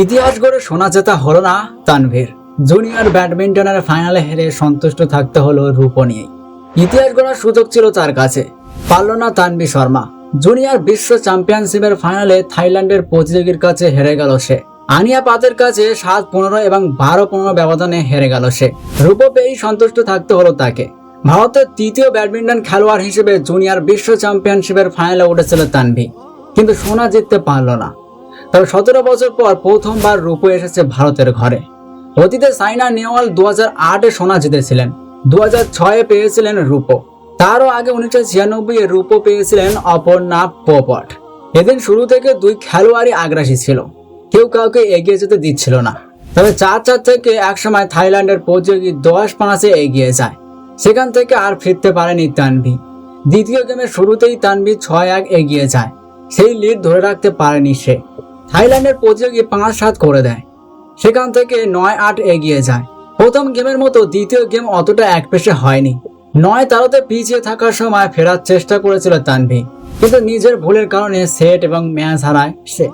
ইতিহাস গড়ে সোনা জেতা হলো না তানভীর। জুনিয়র ব্যাডমিন্টনের ফাইনালে হেরে সন্তুষ্ট থাকতে হলো রূপো নিয়েই। ইতিহাস গড়ার সুযোগ ছিল তার কাছে, পারল না তানভীর শর্মা। জুনিয়র বিশ্ব চ্যাম্পিয়নশিপের ফাইনালে থাইল্যান্ডের প্রতিযোগীর কাছে হেরে গেল সে। আনিয়া পাতের কাছে 7-15 এবং 12-15 ব্যবধানে হেরে গেল সে। রূপো পেয়েই সন্তুষ্ট থাকতে হলো তাকে। ভারতের তৃতীয় ব্যাডমিন্টন খেলোয়াড় হিসেবে জুনিয়র বিশ্ব চ্যাম্পিয়নশিপের ফাইনালে উঠেছিল তানভী, কিন্তু সোনা জিততে পারল না। তবে 17 বছর পর প্রথমবার রূপো এসেছে ভারতের ঘরে। অতীতে সাইনা নেহওয়াল 2008-এ সোনা জিতেছিলেন, 2006-এ পেয়েছিলেন রূপো। তারও আগে 1996-এ রূপো পেয়েছিলেন অপর্ণা পোপট। এদিন শুরু থেকে দুই খেলোয়াড়ই আগ্রাসী ছিল, কেউ কাউকে এগিয়ে যেতে দিচ্ছিল না। তবে 4-4 থেকে একসময় থাইল্যান্ডের প্রতিযোগী 10-5-এ এগিয়ে যায়। সেখান থেকে আর ফিরতে পারেনি তানভী। দ্বিতীয় গেমের শুরুতেই তানভী 6-1 এগিয়ে যায়। সেই লিড ধরে রাখতে পারেনি সে। থাইল্যান্ডের প্রতিযোগী 5-7 করে দেয়। সেখান থেকে 9-8 এগিয়ে যায়। প্রথম গেমের মতো দ্বিতীয় গেম অতটা একপেশে হয়নি। 9-13-তে পিছিয়ে থাকার সময় ফেরার চেষ্টা করেছিল তানভী, কিন্তু নিজের ভুলের কারণে সেট এবং ম্যাচ হারায় সে।